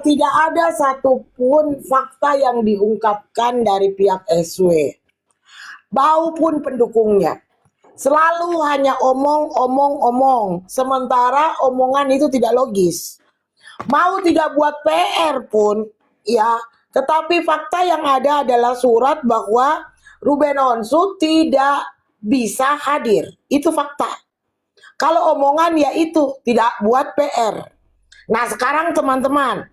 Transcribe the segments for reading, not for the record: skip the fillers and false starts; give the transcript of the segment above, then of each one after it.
Tidak ada satupun fakta yang diungkapkan dari pihak SW maupun pendukungnya. Selalu hanya omong, sementara omongan itu tidak logis. Mau tidak buat PR pun, ya, tetapi fakta yang ada adalah surat bahwa Ruben Onsu tidak bisa hadir. Itu fakta. Kalau omongan ya itu tidak buat PR. Nah sekarang teman-teman,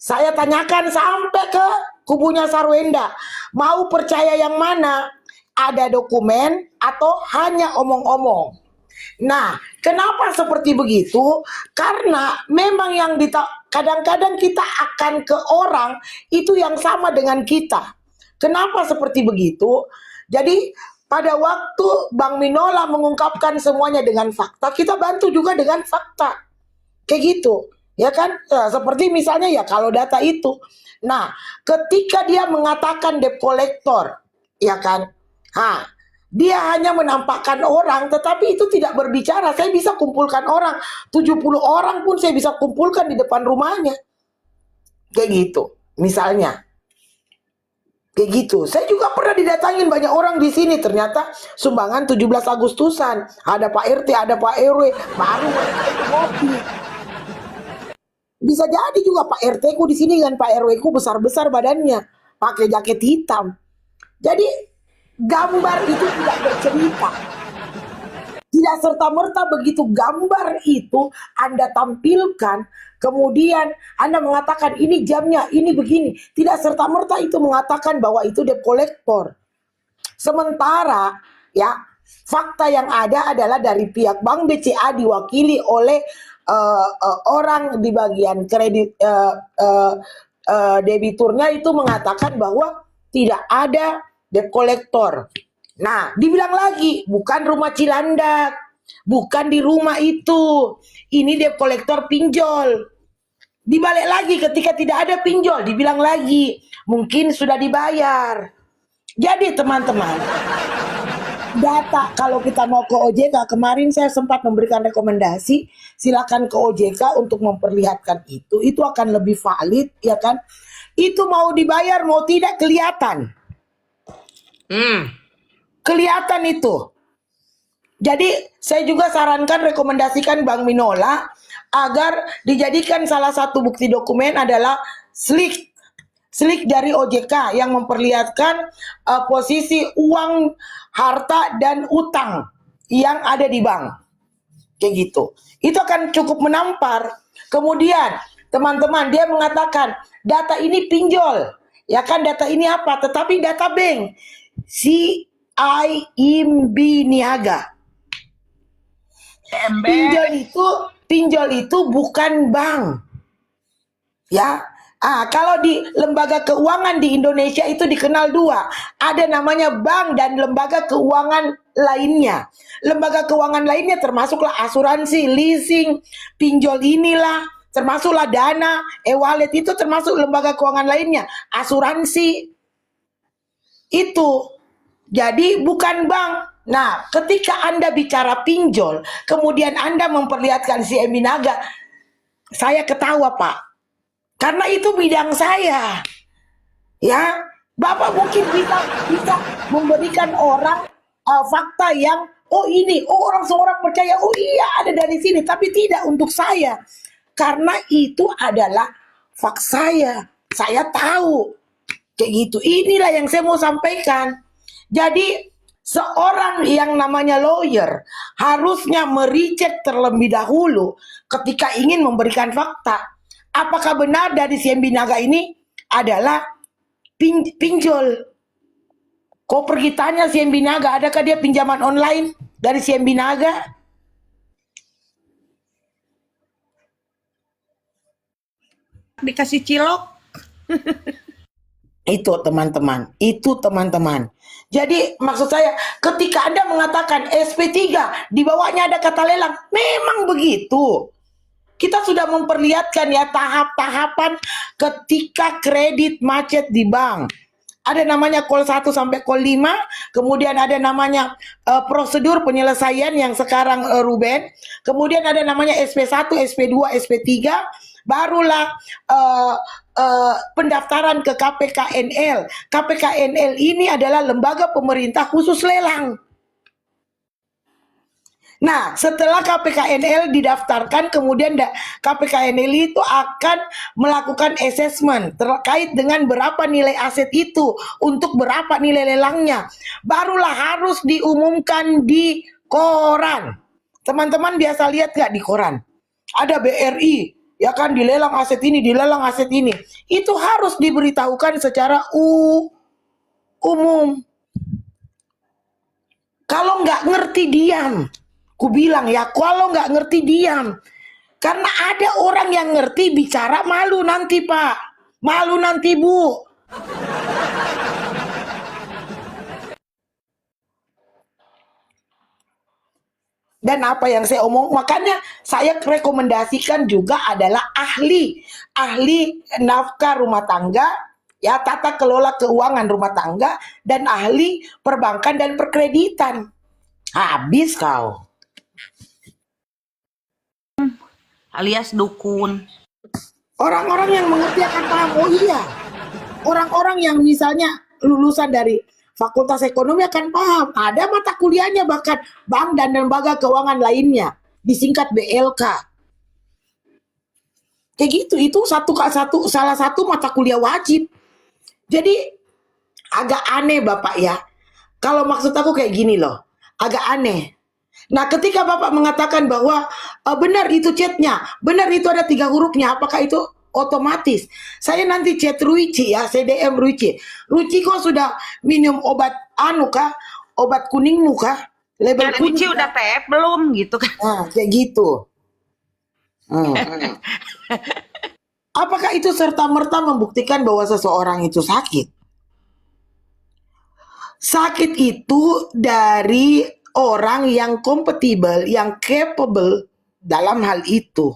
saya tanyakan sampai ke kubunya Sarwenda, mau percaya yang mana? Ada dokumen atau hanya omong-omong? Nah, kenapa seperti begitu? Karena memang yang kadang-kadang kita akan ke orang itu yang sama dengan kita. Kenapa seperti begitu? Jadi pada waktu Bang Minola mengungkapkan semuanya dengan fakta, kita bantu juga dengan fakta. Kayak gitu. Ya kan? Nah, seperti misalnya ya kalau data itu. Nah, ketika dia mengatakan debt collector, ya kan? Dia hanya menampakkan orang, tetapi itu tidak berbicara. Saya bisa kumpulkan orang, 70 orang pun saya bisa kumpulkan di depan rumahnya. Kayak gitu, misalnya. Kayak gitu. Saya juga pernah didatangin banyak orang di sini. Ternyata sumbangan 17 Agustusan. Ada Pak RT, ada Pak RW, baru ngopi. Bisa jadi juga Pak RT ku di sini dengan Pak RW ku besar-besar badannya, pakai jaket hitam. Jadi gambar itu tidak bercerita. Tidak serta-merta begitu gambar itu Anda tampilkan, kemudian Anda mengatakan ini jamnya, ini begini. Tidak serta-merta itu mengatakan bahwa itu debt collector. Sementara ya fakta yang ada adalah dari pihak Bank BCA diwakili oleh orang di bagian kredit debiturnya itu mengatakan bahwa tidak ada debt collector. Nah, dibilang lagi bukan rumah Cilandak, bukan di rumah itu. Ini debt collector pinjol. Dibalik lagi ketika tidak ada pinjol, dibilang lagi mungkin sudah dibayar. Jadi teman-teman, data kalau kita mau ke OJK, kemarin saya sempat memberikan rekomendasi, silakan ke OJK untuk memperlihatkan itu akan lebih valid, ya kan? Itu mau dibayar mau tidak kelihatan. Kelihatan itu. Jadi saya juga sarankan rekomendasikan Bang Minola agar dijadikan salah satu bukti dokumen adalah slip dari OJK yang memperlihatkan posisi uang, harta, dan utang yang ada di bank. Kayak gitu. Itu akan cukup menampar. Kemudian teman-teman dia mengatakan data ini pinjol. Ya kan data ini apa? Tetapi data bank. CIMB Niaga. Pinjol itu bukan bank. Ya. Kalau di lembaga keuangan di Indonesia itu dikenal dua. Ada namanya bank dan lembaga keuangan lainnya. Lembaga keuangan lainnya termasuklah asuransi, leasing, pinjol inilah, termasuklah dana, e-wallet itu termasuk lembaga keuangan lainnya. Asuransi itu. Jadi bukan bank. Nah, ketika Anda bicara pinjol, kemudian Anda memperlihatkan si Eminaga, saya ketawa, Pak. Karena itu bidang saya. Ya, Bapak mungkin bisa memberikan orang fakta yang orang seorang percaya, oh iya ada dari sini, tapi tidak untuk saya. Karena itu adalah fakta saya. Saya tahu. Kayak gitu. Inilah yang saya mau sampaikan. Jadi seorang yang namanya lawyer harusnya mericek terlebih dahulu ketika ingin memberikan fakta. Apakah benar dari CIMB Niaga ini adalah pinjol? Kau pergi tanya CIMB Niaga, adakah dia pinjaman online dari CIMB Niaga? Dikasih cilok. Itu teman-teman. Jadi maksud saya ketika Anda mengatakan SP3 di bawahnya ada kata lelang, memang begitu. Kita sudah memperlihatkan ya tahap-tahapan ketika kredit macet di bank. Ada namanya call 1 sampai call 5, kemudian ada namanya prosedur penyelesaian yang sekarang Ruben, kemudian ada namanya SP1, SP2, SP3, barulah eh, pendaftaran ke KPKNL. KPKNL ini adalah lembaga pemerintah khusus lelang. Nah, setelah KPKNL didaftarkan, kemudian KPKNL itu akan melakukan assessment terkait dengan berapa nilai aset itu, untuk berapa nilai lelangnya. Barulah harus diumumkan di koran. Teman-teman biasa lihat nggak di koran? Ada BRI, ya kan, dilelang aset ini, dilelang aset ini. Itu harus diberitahukan secara umum. Kalau nggak ngerti diam. Ku bilang ya, kalau nggak ngerti diam. Karena ada orang yang ngerti bicara malu nanti Pak. Malu nanti Bu. Dan apa yang saya omong, makanya saya rekomendasikan juga adalah ahli nafkah rumah tangga, ya, tata kelola keuangan rumah tangga, dan ahli perbankan dan perkreditan. Habis kau. alias dukun. Orang-orang yang mengerti akan paham. Oh iya, orang-orang yang misalnya lulusan dari Fakultas Ekonomi akan paham. Ada mata kuliahnya bahkan bank dan lembaga keuangan lainnya, disingkat BLK. Kayak gitu, itu salah satu mata kuliah wajib. Jadi agak aneh Bapak ya. Kalau maksud aku kayak gini loh, agak aneh. Nah, ketika Bapak mengatakan bahwa benar itu chatnya, benar itu ada 3 hurufnya, apakah itu otomatis? Saya nanti chat Ruici ya, CDM Ruici. Ruici kok sudah minum obat kah? Obat kuningmu kah? Label Ya, kuning Ruci udah kah? TF belum gitu kan? Nah, kayak gitu. Apakah itu serta-merta membuktikan bahwa seseorang itu sakit? Sakit itu dari orang yang kompatibel, yang capable dalam hal itu.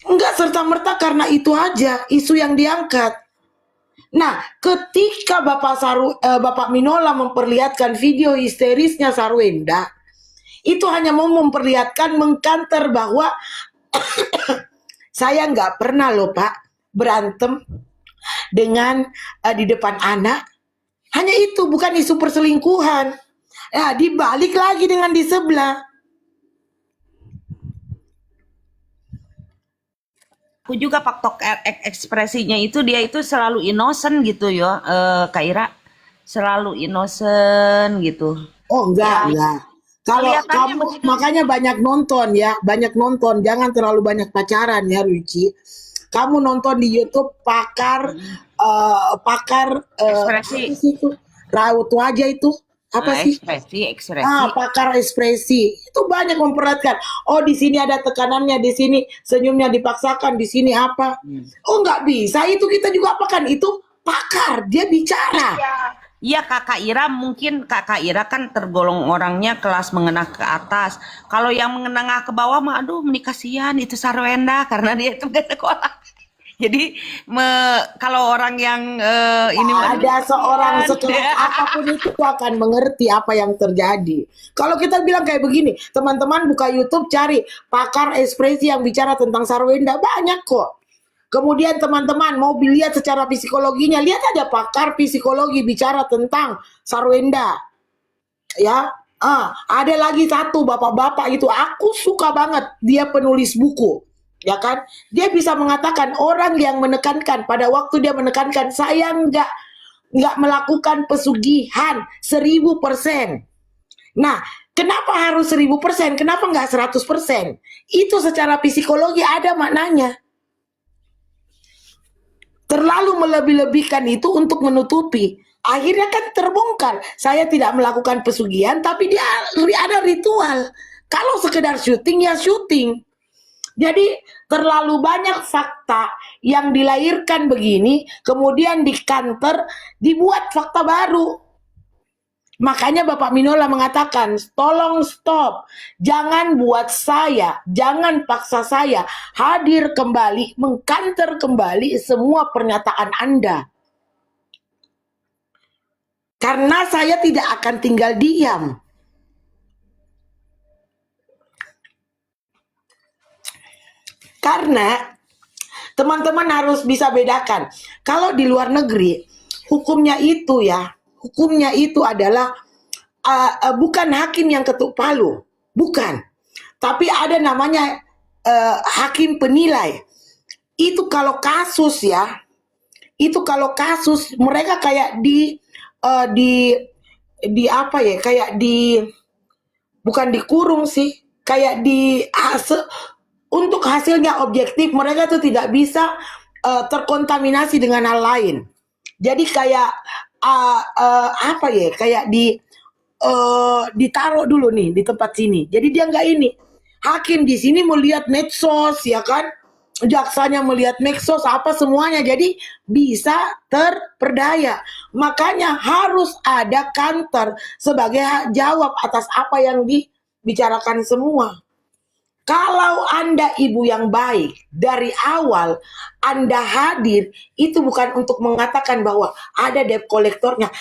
Enggak serta-merta karena itu aja isu yang diangkat. Nah, ketika Bapak Minola memperlihatkan video histerisnya Sarwenda, itu hanya mau memperlihatkan, mengkanter bahwa saya nggak pernah loh Pak berantem dengan di depan anak. Hanya itu, bukan isu perselingkuhan. Ya, dibalik lagi dengan di sebelah. Aku juga faktor ekspresinya itu dia itu selalu innocent gitu ya, Kak Ira. Selalu innocent gitu. Oh Ya, enggak. Kalau kelihatannya kamu begitu. makanya banyak nonton ya, banyak nonton. Jangan terlalu banyak pacaran ya, Ruci. Kamu nonton di YouTube pakar Ekspresi, apa sih itu? Raut wajah itu apa sih? ekspresi. Pakar ekspresi. Itu banyak memperhatikan. Oh, di sini ada tekanannya, di sini senyumnya dipaksakan, di sini apa? Oh, nggak bisa. Itu kita juga apakan? Itu pakar, dia bicara. Iya Kakak Ira, mungkin Kakak Ira kan tergolong orangnya kelas menengah ke atas. Kalau yang menengah ke bawah mah aduh ini kasihan itu Sarwenda karena dia itu gak sekolah. Jadi kalau orang yang ini mah aduh Ada seorang kasihan. sekelas apapun itu akan mengerti apa yang terjadi. Kalau kita bilang kayak begini, teman-teman buka YouTube cari pakar ekspresi yang bicara tentang Sarwenda, banyak kok. Kemudian teman-teman mau lihat secara psikologinya, lihat aja pakar psikologi bicara tentang Sarwenda. Ya, ada lagi satu bapak-bapak itu, aku suka banget, dia penulis buku. Ya kan, dia bisa mengatakan orang yang menekankan pada waktu dia menekankan saya nggak melakukan pesugihan 1000%. Nah, kenapa harus 1000%? Kenapa nggak 100%? Itu secara psikologi ada maknanya. Terlalu melebih-lebihkan itu untuk menutupi. Akhirnya kan terbongkar. Saya tidak melakukan pesugihan, tapi dia ada ritual. Kalau sekedar syuting, ya syuting. Jadi terlalu banyak fakta yang dilahirkan begini, kemudian dikanter, dibuat fakta baru. Makanya Bapak Minola mengatakan, tolong stop, jangan buat saya, jangan paksa saya hadir kembali, mengkanter kembali semua pernyataan Anda. Karena saya tidak akan tinggal diam. Karena Teman-teman harus bisa bedakan. Kalau di luar negeri, hukumnya itu ya, hukumnya itu adalah bukan hakim yang ketuk palu, bukan. Tapi ada namanya hakim penilai. Itu kalau kasus ya, itu kalau kasus mereka kayak di apa ya, kayak bukan dikurung sih, kayak untuk hasilnya objektif mereka tuh tidak bisa terkontaminasi dengan hal lain. Jadi kayak apa ya, kayak ditaruh dulu nih di tempat sini. Jadi dia nggak ini. Hakim di sini melihat medsos ya kan, jaksanya melihat medsos apa semuanya. Jadi bisa terperdaya. Makanya harus ada kantor sebagai jawab atas apa yang dibicarakan semua. Kalau Anda ibu yang baik, dari awal Anda hadir, itu bukan untuk mengatakan bahwa ada debt kolektornya.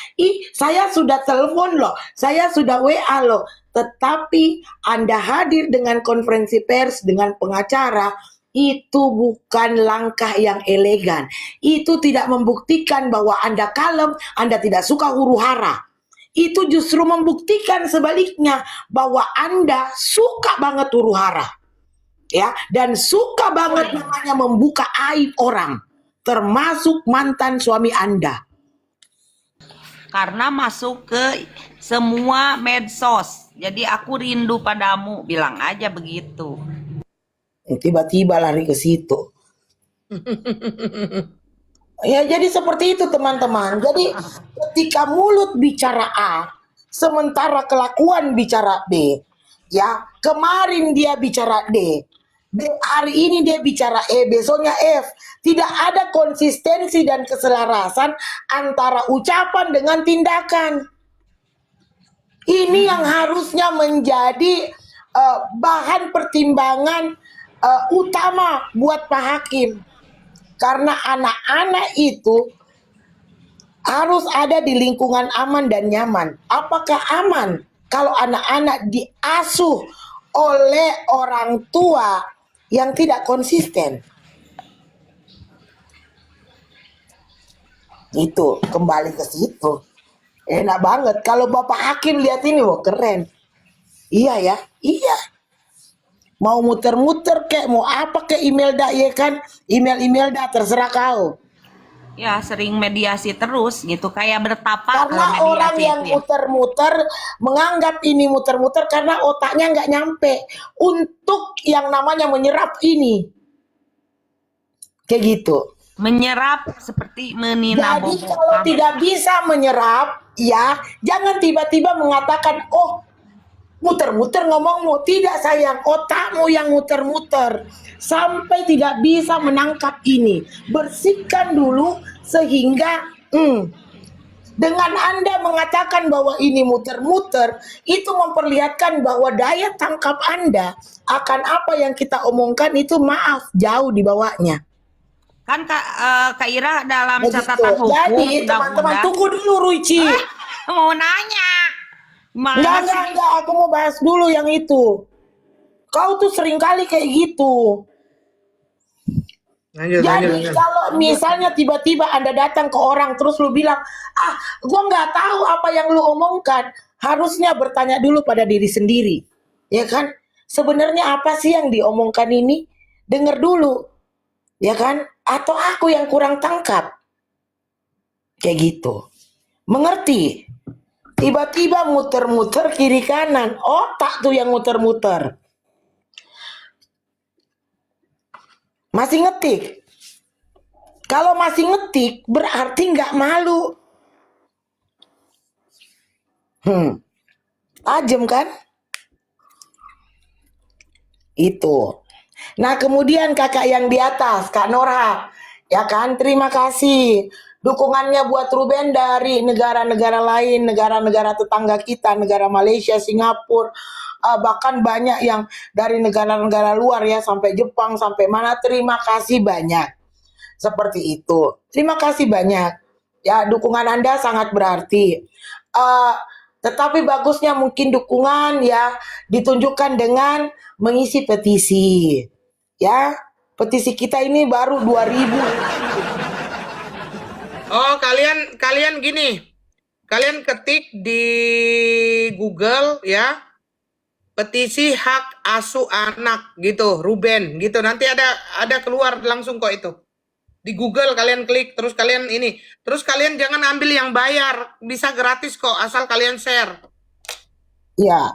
Saya sudah telepon loh, saya sudah WA loh. Tetapi Anda hadir dengan konferensi pers, dengan pengacara, itu bukan langkah yang elegan. Itu tidak membuktikan bahwa Anda kalem, Anda tidak suka huru-hara. Itu justru membuktikan sebaliknya bahwa Anda suka banget huru-hara. Ya, dan suka banget namanya membuka aib orang, termasuk mantan suami Anda. Karena masuk ke semua medsos. Jadi aku rindu padamu, bilang aja begitu. Tiba-tiba lari ke situ. Ya, jadi seperti itu teman-teman. Jadi ketika mulut bicara A, sementara kelakuan bicara B. Ya, kemarin dia bicara D. Hari ini dia bicara E, besoknya F. Tidak ada konsistensi dan keselarasan antara ucapan dengan tindakan. Ini yang harusnya menjadi bahan pertimbangan utama buat Pak Hakim. Karena anak-anak itu harus ada di lingkungan aman dan nyaman. Apakah aman kalau anak-anak diasuh oleh orang tua yang tidak konsisten? Itu kembali ke situ. Enak banget kalau Bapak Hakim lihat ini, wah keren. Iya ya, iya. Mau muter-muter kek, mau apa kek Imelda ya kan? Email dah terserah kau. Ya sering mediasi terus gitu, kayak bertapa Karena kalau orang mediasi yang itu ya. muter-muter menganggap ini muter-muter karena otaknya nggak nyampe untuk yang namanya menyerap ini. Kayak gitu. Menyerap seperti menina Jadi bobo. kalau tidak bisa menyerap, ya jangan tiba-tiba mengatakan, oh muter-muter ngomongmu. Tidak sayang, otakmu yang muter-muter. Sampai tidak bisa menangkap ini. Bersihkan dulu sehingga dengan Anda mengatakan bahwa ini muter-muter, itu memperlihatkan bahwa daya tangkap Anda akan apa yang kita omongkan itu maaf, jauh di bawahnya. Kan Kak Ira dalam Begitu. catatan hukum Jadi teman-teman undang-undang tunggu dulu Ruici. mau nanya. Enggak, aku mau bahas dulu yang itu. Kau tuh sering kali kayak gitu. Jadi kalau misalnya tiba-tiba Anda datang ke orang terus lu bilang, gua nggak tahu apa yang lu omongkan, harusnya bertanya dulu pada diri sendiri, ya kan? Sebenarnya apa sih yang diomongkan ini? Dengar dulu, ya kan? Atau aku yang kurang tangkap, kayak gitu. Mengerti? Tiba-tiba muter-muter kiri kanan, otak tuh yang muter-muter. Masih ngetik. Kalau masih ngetik berarti nggak malu. Tajam kan? Itu. Nah kemudian kakak yang di atas, Kak Nora, ya kan? Terima kasih dukungannya buat Ruben dari negara-negara lain, negara-negara tetangga kita, negara Malaysia, Singapura, bahkan banyak yang dari negara-negara luar ya, sampai Jepang, sampai mana. Terima kasih banyak. Seperti itu. Terima kasih banyak. Ya, dukungan Anda sangat berarti. Tetapi bagusnya mungkin dukungan ya ditunjukkan dengan mengisi petisi. Ya. Petisi kita ini baru 2000. Oh, kalian gini. Kalian ketik di Google ya, petisi hak asuh anak gitu, Ruben gitu. Nanti ada keluar langsung kok itu. Di Google kalian klik, terus kalian ini. Terus kalian jangan ambil yang bayar, bisa gratis kok asal kalian share. Ya,